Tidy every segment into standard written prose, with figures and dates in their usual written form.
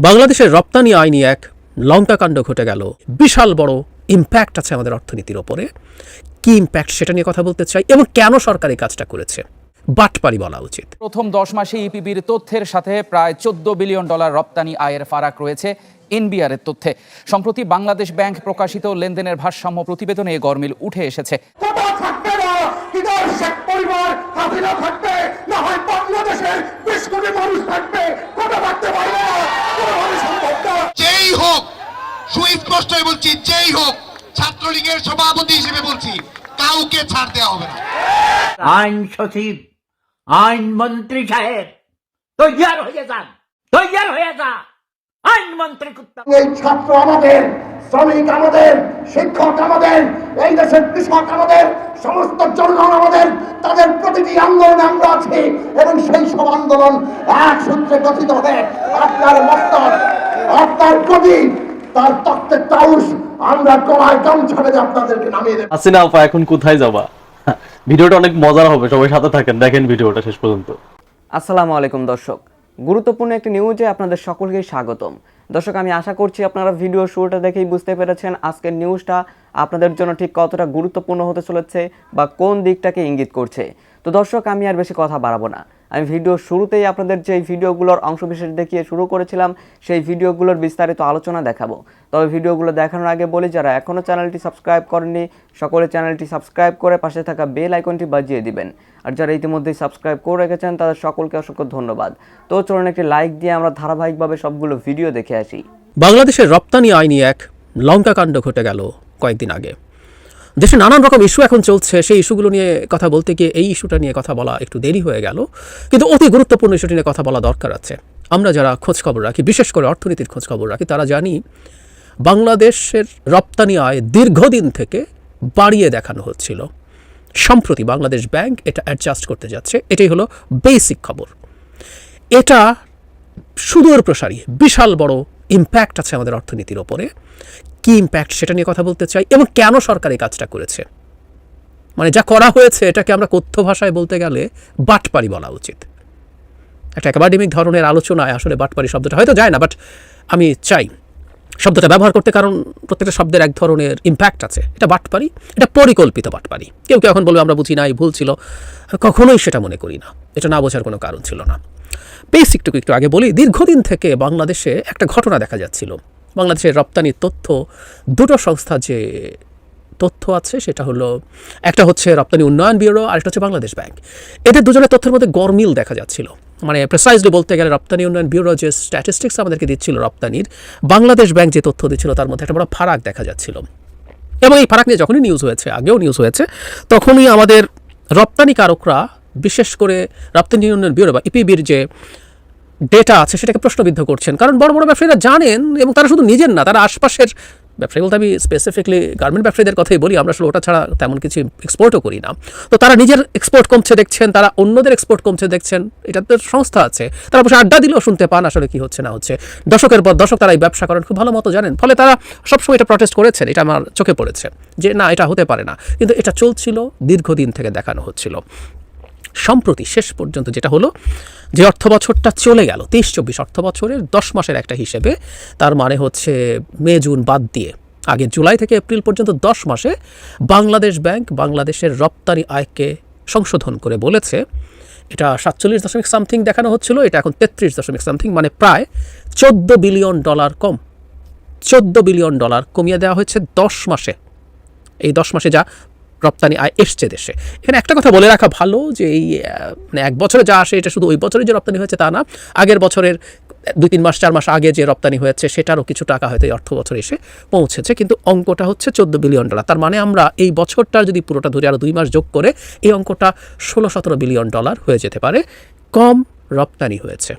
বাংলাদেশের রপ্তানি আইনি এক লঙ্কাকাণ্ড ঘটে গেল। বিশাল বড় ইম্প্যাক্ট আছে আমাদের অর্থনীতির ওপরে। কি ইম্প্যাক্ট সেটা নিয়ে কথা বলতে চাই, এবং কেন সরকার এই কাজটা করেছে। বাটপারি বলা উচিত। প্রথম 10 মাসে ইপিবির তথ্যের সাথে প্রায় $14 বিলিয়ন রপ্তানি আয়ের ফারাক রয়েছে এনবিআর এর তথ্যে। সম্প্রতি বাংলাদেশ ব্যাংক প্রকাশিত লেনদেনের ভারসাম্য প্রতিবেদনে গরমিল উঠে এসেছে। যেই হোক, সুস্পষ্টই বলছি, যেই হোক, ছাত্রলীগের সভাপতি হিসেবে বলছি, কাউকে ছাড় দেওয়া হবে না। আইন সচিব, আইন মন্ত্রী সাহেব তৈয়ার হয়ে যান, তৈয়ার হয়ে যান। আইন মন্ত্রী এই ছাত্র আমাদের, শ্রমিক আমাদের, শিক্ষক আমাদের, এই দেশের কৃষক আমাদের, সমস্ত জনগণ আমাদের, তাদের প্রতিটি আন্দোলনে আমরা আছি, এবং সেই সব আন্দোলন এক সূত্রে গঠিত হয়ে আপনার মস্তক, আপনার কবি, তার তত্ত্বের তাউস আমরা গলায় গামছা বেঁধে আপনাদেরকে নামিয়ে দেব। হাসিনা আপা এখন কোথায় যাবা? ভিডিওটা অনেক মজার হবে, সবাই সাথে থাকেন, দেখেন ভিডিওটা শেষ পর্যন্ত। আসসালামু আলাইকুম দর্শক, গুরুত্বপূর্ণ একটি নিউজে আপনাদের সকলকে স্বাগতম। দর্শক, আমি আশা করছি আপনারা ভিডিও শুরুটা দেখেই বুঝতে পেরেছেন আজকের নিউজটা আপনাদের জন্য ঠিক কতটা গুরুত্বপূর্ণ হতে চলেছে বা কোন দিকটাকে ইঙ্গিত করছে। তো দর্শক, আমি আর বেশি কথা বাড়াবো না। আমি ভিডিও শুরুতেই আপনাদের যে ভিডিওগুলোর অংশবিশেষ দেখিয়ে শুরু করেছিলাম, সেই ভিডিওগুলোর বিস্তারিত আলোচনা দেখাবো। তবে ভিডিওগুলো দেখানোর আগে বলি, যারা এখনও চ্যানেলটি সাবস্ক্রাইব করেননি সকলে চ্যানেলটি সাবস্ক্রাইব করে পাশে থাকা বেল আইকনটি বাজিয়ে দিবেন। আর যারা ইতিমধ্যেই সাবস্ক্রাইব করে রেখেছেন তাদের সকলকে অসংখ্য ধন্যবাদ। তো চলুন একটি লাইক দিয়ে আমরা ধারাবাহিকভাবে সবগুলো ভিডিও দেখে আসি। বাংলাদেশের রপ্তানি আইনি এক লঙ্কাকাণ্ড ঘটে গেল কয়েকদিন আগে। দেশে নানান রকম ইস্যু এখন চলছে, সেই ইস্যুগুলো নিয়ে কথা বলতে গিয়ে এই ইস্যুটা নিয়ে কথা বলা একটু দেরি হয়ে গেল, কিন্তু অতি গুরুত্বপূর্ণ ইস্যুটি নিয়ে কথা বলা দরকার আছে। আমরা যারা খোঁজখবর রাখি, বিশেষ করে অর্থনীতির খোঁজখবর রাখি, তারা জানি বাংলাদেশের রপ্তানি আয় দীর্ঘদিন থেকে বাড়িয়ে দেখানো হচ্ছিল। সম্প্রতি বাংলাদেশ ব্যাংক এটা অ্যাডজাস্ট করতে যাচ্ছে, এটাই হলো বেসিক খবর। এটা সুদূর প্রসারী বিশাল বড় ইম্প্যাক্ট আছে আমাদের অর্থনীতির ওপরে। কি ইম্প্যাক্ট সেটা নিয়ে কথা বলতে চাই, এবং কেন সরকার এই কাজটা করেছে। মানে যা করা হয়েছে এটাকে আমরা কথ্য ভাষায় বলতে গেলে বাটপারি বলা উচিত। একটা একাডেমিক ধরনের আলোচনায় আসলে বাটপারি শব্দটা হয়তো যায় না, বাট আমি চাই শব্দটা ব্যবহার করতে, কারণ প্রত্যেকটা শব্দের এক ধরনের ইম্প্যাক্ট আছে। এটা বাটপারি, এটা পরিকল্পিত বাটপারি। কেউ কেউ এখন বলবে আমরা বুঝি না, এই ভুল ছিল। কখনোই সেটা মনে করি না, এটা না বোঝার কোনো কারণ ছিল না। বেসিকটুকু একটু আগে বলি। দীর্ঘদিন থেকে বাংলাদেশে একটা ঘটনা দেখা যাচ্ছিল। বাংলাদেশের রপ্তানির তথ্য, দুটো সংস্থা যে তথ্য আছে সেটা হলো, একটা হচ্ছে রপ্তানি উন্নয়ন ব্যুরো, আরেকটা হচ্ছে বাংলাদেশ ব্যাংক। এদের দুজনের তথ্যের মধ্যে গরমিল দেখা যাচ্ছিল। মানে প্রেসাইজলি বলতে গেলে রপ্তানি উন্নয়ন ব্যুরো যে স্ট্যাটিস্টিক্স আমাদেরকে দিচ্ছিল রপ্তানির, বাংলাদেশ ব্যাংক যে তথ্য দিচ্ছিল তার মধ্যে একটা বড় ফারাক দেখা যাচ্ছিল। এবং এই ফারাক নিয়ে যখনই নিউজ হয়েছে, আগেও নিউজ হয়েছে, তখনই আমাদের রপ্তানিকারকরা, বিশেষ করে রপ্তানি উন্নয়ন ব্যুরো বা ইপিবির যে ডেটা আছে সেটাকে প্রশ্নবিদ্ধ করছেন। কারণ বড় বড় ব্যবসায়ীরা জানেন, এবং তারা শুধু নিজের না, তারা আশপাশের ব্যবসায়ী বলতে আমি স্পেসিফিকলি গার্মেন্ট ব্যবসায়ীদের কথাই বলি, আমরা আসলে ওটা ছাড়া তেমন কিছু এক্সপোর্টও করি না। তো তারা নিজের এক্সপোর্ট কমছে দেখছেন, তারা অন্যদের এক্সপোর্ট কমছে দেখছেন। এটা তো সংস্থা আছে, তারা বসে আড্ডা দিলেও শুনতে পান আসলে কি হচ্ছে না হচ্ছে। দশকের পর দশক তারা এই ব্যবসা করেন, খুব ভালো মতো জানেন। ফলে তারা সবসময় এটা প্রটেস্ট করেছেন, এটা আমার চোখে পড়েছে যে না, এটা হতে পারে না। কিন্তু এটা চলছিল, দীর্ঘদিন থেকে দেখানো হচ্ছিল। সম্প্রতি শেষ পর্যন্ত যেটা হলো, যে অর্থ বছরটা চলে গেল 23-24 অর্থ বছরের 10 মাসের একটা হিসেবে, তার মানে হচ্ছে মে জুন বাদ দিয়ে আগে জুলাই থেকে এপ্রিল পর্যন্ত 10 মাসে বাংলাদেশ ব্যাংক বাংলাদেশের রপ্তানি আয়কে সংশোধন করে বলেছে এটা 47 সামথিং দেখানো হচ্ছিল, এটা এখন 33 সামথিং, মানে প্রায় $14 বিলিয়ন কম। $14 বিলিয়ন কমিয়ে দেওয়া হয়েছে 10 মাসে। এই 10 মাসে যা রপ্তানি আয় এসছে দেশে। এখানে একটা কথা বলে রাখা ভালো, যে এই মানে এক বছরে যা আসে এটা শুধু ওই বছরে যে রপ্তানি হয়েছে তা না, আগের বছরের 2-3 মাস 4 মাস আগে যে রপ্তানি হয়েছে সেটারও কিছু টাকা হয়তো এই অর্থ বছরে এসে পৌঁছেছে। কিন্তু অঙ্কটা হচ্ছে $14 বিলিয়ন। তার মানে আমরা এই বছরটার যদি পুরোটা ধরে আরও 2 মাস যোগ করে এই অঙ্কটা $16-17 বিলিয়ন হয়ে যেতে পারে। কম রপ্তানি হয়েছে,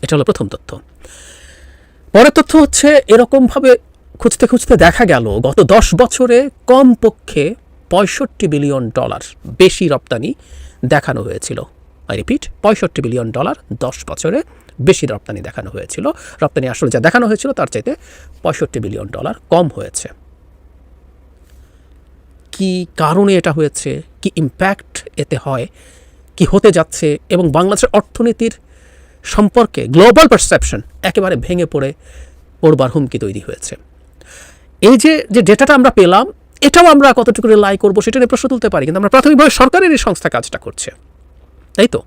এটা হলো প্রথম তথ্য। পরের তথ্য হচ্ছে, এরকমভাবে খুঁজতে খুঁজতে দেখা গেল গত 10 বছরে কমপক্ষে $65 বিলিয়ন বেশি রপ্তানি দেখানো হয়েছিল। আই রিপিট, $65 বিলিয়ন 10 বছরে বেশি রপ্তানি দেখানো হয়েছিল। রপ্তানি আসলে যা দেখানো হয়েছিল তার চাইতে $65 বিলিয়ন কম হয়েছে। কি কারণে এটা হয়েছে, কি ইম্প্যাক্ট এতে হয়, কি হতে যাচ্ছে, এবং বাংলাদেশের অর্থনীতির সম্পর্কে গ্লোবাল পারসেপশন একেবারে ভেঙে পড়বার হুমকি তৈরি হয়েছে। এই যে ডেটাটা আমরা পেলাম, এটাও আমরা কতটুকু রিলাই করবো সেটা নিয়ে প্রশ্ন তুলতে পারি, কিন্তু আমরা প্রাথমিকভাবে সরকারের এই সংস্থা কাজটা করছে, তাই তো?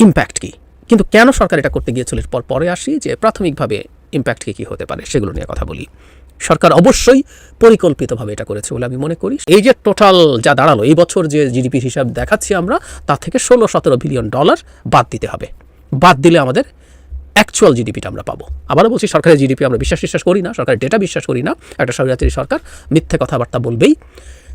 ইম্প্যাক্ট কি, কিন্তু কেন সরকার এটা করতে গিয়েছিল পরে আসি যে প্রাথমিকভাবে ইম্প্যাক্ট কী হতে পারে সেগুলো নিয়ে কথা বলি। সরকার অবশ্যই পরিকল্পিতভাবে এটা করেছে বলে আমি মনে করি। এই যে টোটাল যা দাঁড়ালো, এই বছর যে জিডিপির হিসাব দেখাচ্ছি আমরা, তা থেকে 16-17 বিলিয়ন ডলার বাদ দিতে হবে। বাদ দিলে আমাদের অ্যাকচুয়াল জিডিপিটা আমরা পাবো। আবারও বলছি, সরকারের জিডিপি আমরা বিশ্বাস করি না, সরকারের ডেটা বিশ্বাস করি না। একটা স্বৈরাচারী সরকার মিথ্যে কথাবার্তা বলবেই।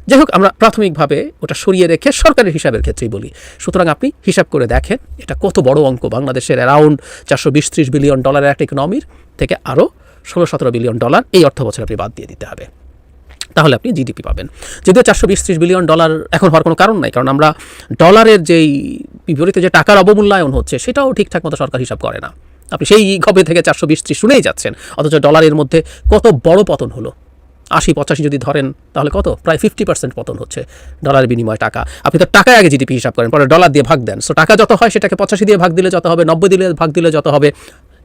যাই হোক, আমরা প্রাথমিকভাবে ওটা সরিয়ে রেখে সরকারের হিসাবের ক্ষেত্রেই বলি। সুতরাং আপনি হিসাব করে দেখেন এটা কত বড় অঙ্ক। বাংলাদেশের অ্যারাউন্ড 420-30 বিলিয়ন ডলারের একটা ইকোনমির থেকে আরও 16-17 বিলিয়ন ডলার এই অর্থ বছর আপনি বাদ দিয়ে দিতে হবে, তাহলে আপনি জিডিপি পাবেন। যদিও 420-30 বিলিয়ন ডলার এখন হওয়ার কোনো কারণ নাই, কারণ আমরা ডলারের যেই বিপরীতে যে টাকার অবমূল্যায়ন হচ্ছে সেটাও ঠিকঠাক মতো সরকার হিসাব করে না। আপনি সেই কবে থেকে 420-30 শুনেই যাচ্ছেন, অথচ ডলারের মধ্যে কত বড় পতন হলো। 80-85 যদি ধরেন তাহলে কত, প্রায় 50% পতন হচ্ছে ডলারের বিনিময়ে টাকা। আপনি তো টাকায় আগে জিডিপি হিসাব করেন, পরে ডলার দিয়ে ভাগ দেন। সো টাকা যত হয় সেটাকে 85 দিয়ে ভাগ দিলে যত হবে, 90 দিয়ে ভাগ দিলে যত হবে,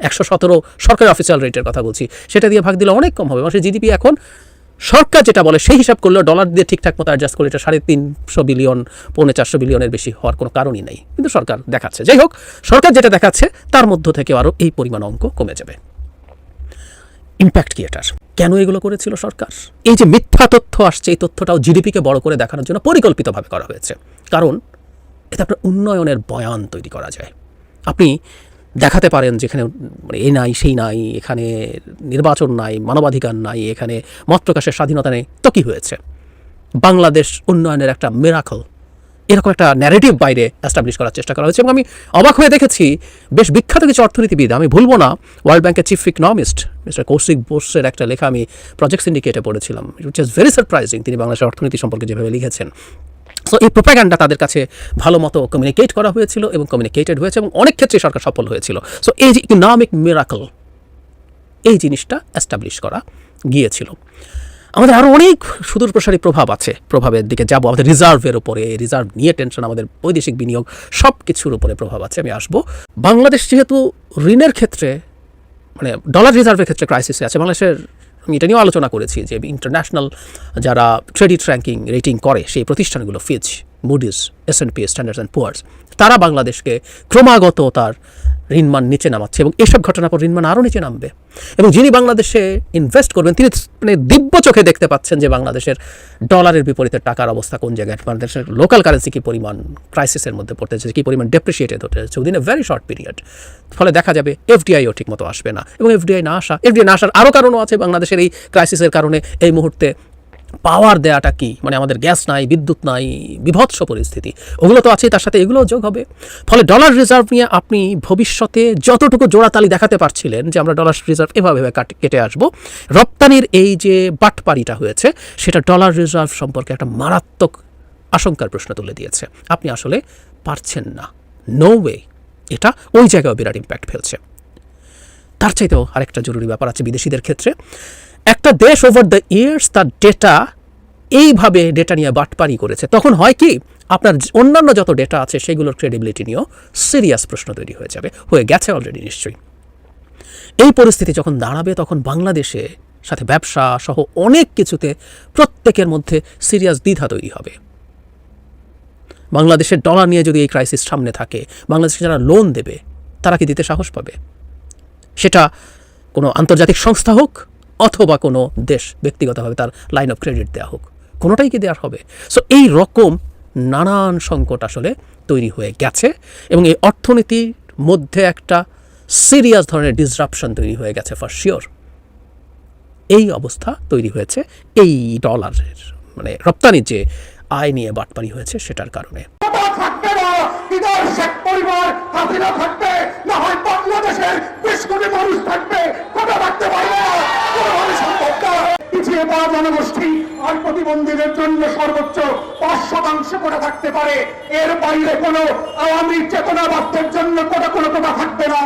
117 সরকারের অফিসিয়াল রেটের কথা বলছি, সেটা দিয়ে ভাগ দিলে অনেক কম হবে। মানে জিডিপি এখন সরকার যেটা বলে সেই হিসাব করলেও ডলার দিয়ে ঠিকঠাক মতো অ্যাডজাস্ট করে এটা 350 বিলিয়ন 450 বিলিয়নের বেশি হওয়ার কোনো কারণই নেই, কিন্তু সরকার দেখাচ্ছে। যাই হোক, সরকার যেটা দেখাচ্ছে তার মধ্য থেকে আরও এই পরিমাণ অঙ্ক কমে যাবে। ইম্প্যাক্ট কি এটার? কেন এগুলো করেছিল সরকার? এই যে মিথ্যা তথ্য আসছে, এই তথ্যটাও জিডিপিকে বড় করে দেখানোর জন্য পরিকল্পিতভাবে করা হয়েছে। কারণ এতে আপনার উন্নয়নের বয়ান তৈরি করা যায়। আপনি দেখাতে পারেন যেখানে মানে এই নাই সেই নাই, এখানে নির্বাচন নাই, মানবাধিকার নাই, এখানে মত প্রকাশের স্বাধীনতা নেই, তো কী হয়েছে? বাংলাদেশ উন্নয়নের একটা মিরাকল, এরকম একটা ন্যারেটিভ বাইরে এস্টাবলিশ করার চেষ্টা করা হয়েছে। এবং আমি অবাক হয়ে দেখেছি বেশ বিখ্যাত কিছু অর্থনীতিবিদ, আমি ভুলবো না, ওয়ার্ল্ড ব্যাংকের চিফ ইকোনমিস্ট মিস্টার কৌশিক বোসের একটা লেখা আমি প্রজেক্ট সিন্ডিকেটে পড়েছিলাম, উইচ ইজ ভেরি সারপ্রাইজিং। তিনি বাংলাদেশের অর্থনীতি সম্পর্কে যেভাবে লিখেছেন, সো এই প্রোপাগান্ডা তাদের কাছে ভালো মতো কমিউনিকেট করা হয়েছিল এবং কমিউনিকেটেড হয়েছে এবং অনেক ক্ষেত্রে সরকার সফল হয়েছিল। সো এই যে ইকোনমিক মিরাকল, এই জিনিসটা এস্টাবলিশ করা গিয়েছিল। আমাদের আরও অনেক সুদূর প্রসারী প্রভাব আছে, প্রভাবের দিকে যাব। আমাদের রিজার্ভের উপরে, রিজার্ভ নিয়ে টেনশন, আমাদের বৈদেশিক বিনিয়োগ, সব কিছুর উপরে প্রভাব আছে, আমি আসবো। বাংলাদেশ যেহেতু ঋণের ক্ষেত্রে মানে ডলার রিজার্ভের ক্ষেত্রে ক্রাইসিসে আছে, বাংলাদেশের আমি এটা নিয়েও আলোচনা করেছি যে ইন্টারন্যাশনাল যারা ক্রেডিট র্যাঙ্কিং রেটিং করে সেই প্রতিষ্ঠানগুলো, ফিচ, মুডিস, S&P, স্ট্যান্ডার্ডস অ্যান্ড পুয়ার্স, তারা বাংলাদেশকে ক্রমাগত তার ঋণমান নিচে নামাচ্ছে এবং এসব ঘটনার পর ঋণমান আরও নিচে নামবে। এবং যিনি বাংলাদেশে ইনভেস্ট করবেন তিনি মানে দিব্য চোখে দেখতে পাচ্ছেন যে বাংলাদেশের ডলারের বিপরীতে টাকার অবস্থা কোন জায়গায়, বাংলাদেশের লোকাল কারেন্সি কী পরিমাণ ক্রাইসিসের মধ্যে পড়তেছে, কী পরিমাণ ডেপ্রিসিয়েটেড হতে হচ্ছে within a very short period. ফলে দেখা যাবে এফডিআইও ঠিকমতো আসবে না, এবং এফডিআই না আসার আরও কারণও আছে। বাংলাদেশের এই ক্রাইসিসের কারণে এই মুহূর্তে পাওয়ার দেওয়াটা কি, মানে আমাদের গ্যাস নাই, বিদ্যুৎ নাই, বিভৎস পরিস্থিতি, ওগুলো তো আছেই, তার সাথে এগুলোও যোগ হবে। ফলে ডলার রিজার্ভ নিয়ে আপনি ভবিষ্যতে যতটুকু জোড়াতালি দেখাতে পারছিলেন যে আমরা ডলার রিজার্ভ এভাবে কেটে আসবো, রপ্তানির এই যে বাটপাড়িটা হয়েছে সেটা ডলার রিজার্ভ সম্পর্কে একটা মারাত্মক আশঙ্কার প্রশ্ন তুলে দিয়েছে। আপনি আসলে পারছেন না, নো ওয়ে, এটা ওই জায়গায় বিরাট ইম্প্যাক্ট ফেলছে। তার চাইতেও আরেকটা জরুরি ব্যাপার আছে বিদেশিদের ক্ষেত্রে। একটা দেশ ওভার দ্য ইয়ার্স তার ডেটা এইভাবে ডেটা নিয়ে বাটপারি করেছে, তখন হয় কি আপনার অন্যান্য যত ডেটা আছে সেগুলোর ক্রেডিবিলিটি নিয়েও সিরিয়াস প্রশ্ন তৈরি হয়ে যাবে, হয়ে গেছে অলরেডি নিশ্চয়ই। এই পরিস্থিতি যখন দাঁড়াবে তখন বাংলাদেশে সাথে ব্যবসা সহ অনেক কিছুতে প্রত্যেকের মধ্যে সিরিয়াস দ্বিধা তৈরি হবে। বাংলাদেশের ডলার নিয়ে যদি এই ক্রাইসিস সামনে থাকে, বাংলাদেশে যারা লোন দেবে তারা কি দিতে সাহস পাবে? সেটা কোনো আন্তর্জাতিক সংস্থা হোক অথবা কোনো দেশ ব্যক্তিগতভাবে তার লাইন অফ ক্রেডিট দেওয়া হোক, কোনোটাই কি দেওয়ার হবে? সো এই রকম নানান সংকট আসলে তৈরি হয়ে গেছে এবং এই অর্থনীতির মধ্যে একটা সিরিয়াস ধরনের ডিসরাপশন তৈরি হয়ে গেছে ফর শিওর। এই অবস্থা তৈরি হয়েছে এই ডলারের মানে রপ্তানির যে আয় নিয়ে বাটপারি হয়েছে সেটার কারণে। থাকবে না, বিদার শেখ পরিবার হাসিনা থাকবে, না হয় বাংলাদেশের 20 কোটি মানুষ থাকবে, কোটা থাকতে পারবে না, কোনোভাবে সম্ভব না। পিছিয়ে পড়া জনগোষ্ঠী আর প্রতিবন্ধীদের জন্য সর্বোচ্চ 5% কোটা থাকতে পারে, এর বাইরে কোনো আওয়ামী চেতনাবাদের জন্য কোনো কোটা থাকবে না।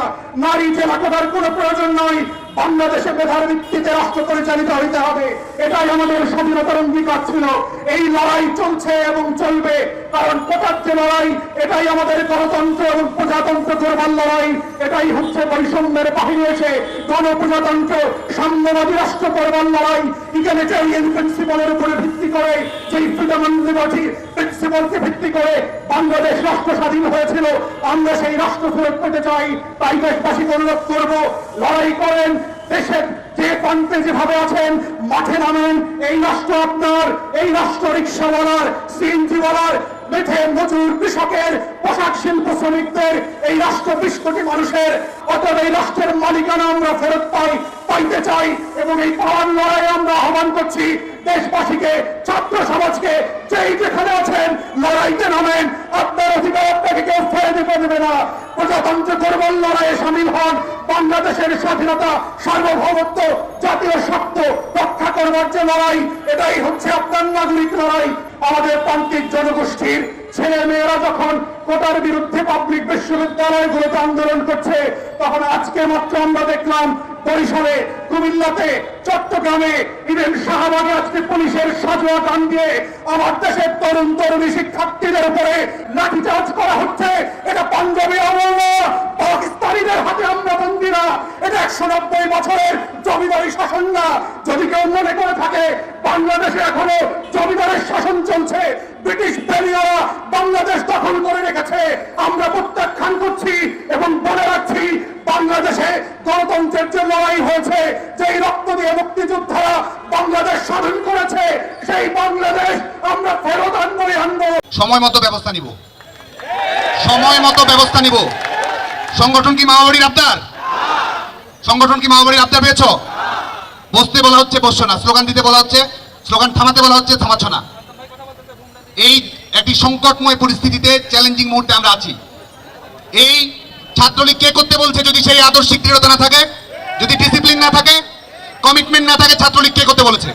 নারী জেলা কোটার কোনো প্রয়োজন নয়। বাংলাদেশে মেধার ভিত্তিতে রাষ্ট্র পরিচালিত হইতে হবে, এটাই আমাদের স্বাধীনতার অঙ্গীকার ছিল। এই লড়াই চলছে এবং চলবে, কারণ কোটার যে লড়াই, এটাই আমাদের গণতন্ত্র এবং প্রজাতন্ত্র করবার লড়াই। এটাই হচ্ছে বৈষম্যের বাহিরে এসে গণপ্রজাতন্ত্র সাম্যবাদী রাষ্ট্র করবার লড়াই। ইগালিটেরিয়ান প্রিন্সিপালের উপরে ভিত্তি করে, যেই ফ্রিডম অ্যান্ড লিবার্টি প্রিন্সিপালকে ভিত্তি করে বাংলাদেশ রাষ্ট্র স্বাধীন হয়েছিল, আমরা সেই রাষ্ট্র ফেরত পেতে চাই। তাই দেশবাসীকে অনুরোধ করবো, লড়াই করেন, দেশের যে প্রান্তে যেভাবে আছেন মাঠে নামেন। এই রাষ্ট্র আপনার, এই রাষ্ট্র রিক্সাওয়ালার, সিএনজিওয়ালার, মেঠে মজুর, কৃষকের, পোশাক শিল্প শ্রমিকদের, এই রাষ্ট্র 20 কোটি মানুষের। অতএব এই রাষ্ট্রের মালিকানা আমরা ফেরত পাইতে চাই এবং এই পাওয়ার লড়াইয়ে আমরা আহ্বান করছি দেশবাসীকে, ছাত্র সমাজকে, যেই যেখানে আছেন লড়াইতে নামেন। আপনার অধিকার আপনাকে কেউ ফেলে দিতে দেবে না। প্রজাতন্ত্র করবার লড়াইয়ে সামিল হন। বাংলাদেশের স্বাধীনতা, সার্বভৌমত্ব, জাতীয় স্বার্থ রক্ষা করবার যে লড়াই, এটাই হচ্ছে আপনার নাগরিক লড়াই। আমাদের প্রান্তিক জনগোষ্ঠীর ছেলে মেয়েরা যখন কোটার বিরুদ্ধে পাবলিক বিশ্ববিদ্যালয়গুলোতে আন্দোলন করছে, তখন আজকে মাত্র আমরা দেখলাম বরিশালে, কুমিল্লাতে, চট্টগ্রামে, ইভেন শাহবাগে আজকে পুলিশের সাজোয়া গান দিয়ে আমার দেশের তরুণ তরুণী শিক্ষার্থীদের উপরে লাঠিচার্জ করা হচ্ছে। এটা পাঞ্জাবি আমল না, পাকিস্তানিদের হাতে আমরা বন্দী না, এটা 190 বছরের জমিদারি শাসন না। যদি কেউ মনে করে থাকে বাংলাদেশে এখনো জমিদারের শাসন চলছে, ব্রিটিশ বেরিয়ারা বাংলাদেশ দখল করে রেখেছে, আমরা প্রত্যাখ্যান করছি এবং বলে রাখছি, বাংলাদেশে গণতন্ত্রের যে লড়াই হয়েছে, যেই রক্ত দিয়ে মুক্তিযোদ্ধারা বাংলাদেশ স্বাধীন করেছে, সেই বাংলাদেশ আমরা ফেরত আনবো। সময় মতো ব্যবস্থা নিব, সময় মতো ব্যবস্থা নিব। সংগঠন কি মাওবাড়ির আবদার? সংগঠন কি মাওবাড়ির আবদার পেয়েছ? বসতে বলা হচ্ছে, বসছো না। স্লোগান দিতে বলা হচ্ছে, স্লোগান থামাতে বলা হচ্ছে, থামাচ্ছ না। এই একটি সংকটময় পরিস্থিতিতে, চ্যালেঞ্জিং মুহূর্তে আমরা আছি। এই ছাত্রলীগ কে করতে বলছে? যদি সেই আদর্শিক দৃঢ়তা না থাকে, যদি ডিসিপ্লিন না থাকে, কমিটমেন্ট না থাকে, ছাত্রলীগ কে করতে বলেছে?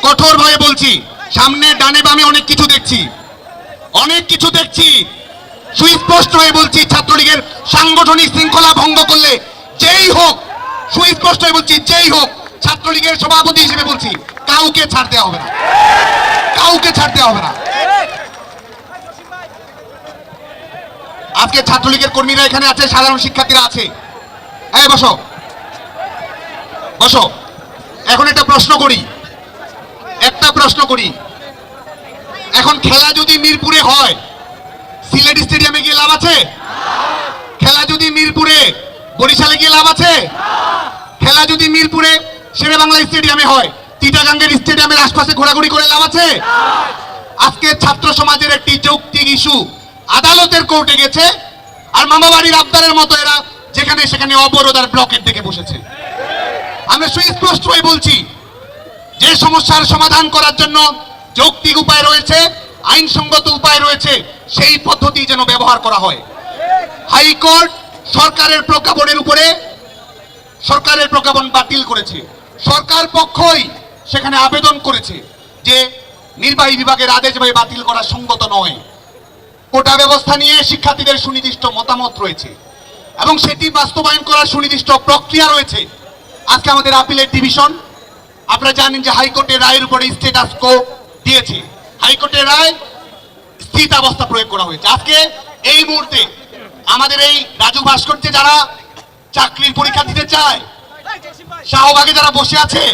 কঠোর ভাবে বলছি, সামনে ডানে বামে অনেক কিছু দেখছি, অনেক কিছু দেখছি। সুস্পষ্ট হয়ে বলছি, ছাত্রলীগের সাংগঠনিক শৃঙ্খলা ভঙ্গ করলে যেই হোক, সুস্পষ্ট হয়ে বলছি, যেই হোক, ছাত্রলীগের সভাপতি হিসেবে বলছি, কাউকে ছাড় দেওয়া হবে না, কাউকে ছাড় দেওয়া হবে না। আজকে ছাত্রলীগের কর্মীরা এখানে আছে, সাধারণ শিক্ষার্থীরা আছে। এই বসো, বসো। এখন একটা প্রশ্ন করি, এখন খেলা যদি মিরপুরে হয়, সিলেট স্টেডিয়ামে গিয়ে লাভ আছে? খেলা যদি মিরপুরে, বরিশালে গিয়ে লাভ আছে? খেলা যদি মিরপুরে শেরেবাংলা স্টেডিয়ামে হয়, চিটাগাঙ্গের স্টেডিয়ামের আশপাশে ঘোরাঘুরি করে লাভ আছে? আজকে ছাত্র সমাজের একটি যৌক্তিক ইস্যু আদালতের কোর্টে গেছে, আর মামাবাড়ির আবদারের মতো এরা যেখানে সেখানে অবরোধ আর ব্লকেট দেখে বসেছে। আমরা সুস্পষ্ট হয়ে বলছি, যে সমস্যার সমাধান করার জন্য যৌক্তিক উপায় রয়েছে, আইনসঙ্গত উপায় রয়েছে, সেই পদ্ধতি যেন ব্যবহার করা হয়। হাইকোর্ট সরকারের প্রজ্ঞাপনের উপরে সরকারের প্রজ্ঞাপন বাতিল করেছে। সরকার পক্ষই সেখানে আবেদন করেছে যে নির্বাহী বিভাগের আদেশ বাতিল করা সঙ্গত নয়। কোটা ব্যবস্থা নিয়ে শিক্ষার্থীদের সুনির্দিষ্ট মতামত রয়েছে এবং সেটি বাস্তবায়ন করার সুনির্দিষ্ট প্রক্রিয়া রয়েছে। আজকে আমাদের আপিলের ডিভিশন, আপনারা জানেন যে হাইকোর্টের রায়ের উপরে স্ট্যাটাস কো দিয়েছে। হাইকোর্টের রায় স্থিতাবস্থা প্রয়োগ করা হয়েছে। আজকে এই মুহূর্তে আমাদের এই রাজু ভাস্কর্যে যারা চাকরির পরীক্ষা দিতে চায়, শাহবাগে যারা বসে আছে,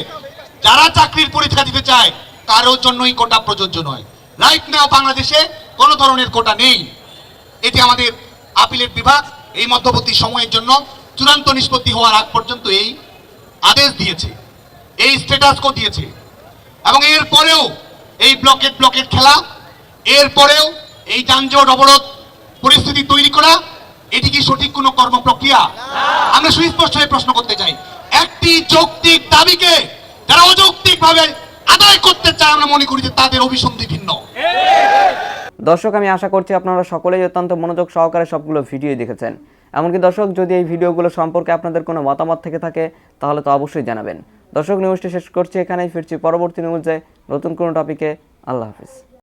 যারা চাকরির পরীক্ষা দিতে চায়, কারোর জন্যই কোটা প্রযোজ্য নয়। রাইট নাও বাংলাদেশে কোন ধরনের কোটা নেই। এটি আমাদের আপিলের বিভাগ এই মধ্যবর্তী সময়ের জন্য চূড়ান্ত নিষ্পত্তি হওয়ার আগ পর্যন্ত এই আদেশ দিয়েছে, এই স্ট্যাটাস কো দিয়েছে। এবং এরপরেও এই ব্লকেট খেলা, এরপরেও এই যানজট অবরোধ পরিস্থিতি তৈরি করা, এটি কি সঠিক কোনো কর্ম প্রক্রিয়া? আমরা সুস্পষ্ট হয়ে প্রশ্ন করতে চাই, একটি যৌক্তিক দাবিকে যারা অযৌক্তিক ভাবে আদায় করতে চায়, আমরা মনে করি যে তাদের অভিসন্ধি ভিন্ন। দর্শক আমি আশা করছি আপনারা সকলেই অত্যন্ত মনোযোগ সহকারে সবগুলো ভিডিও দেখেছেন। এমনকি দর্শক যদি এই ভিডিওগুলো সম্পর্কে আপনাদের কোনো মতামত থেকে থাকে তাহলে তো অবশ্যই জানাবেন। দর্শক নিউজটি শেষ করছি এখানেই, ফিরছি পরবর্তী নিউজে নতুন কোনো টপিকে। আল্লাহ হাফিজ।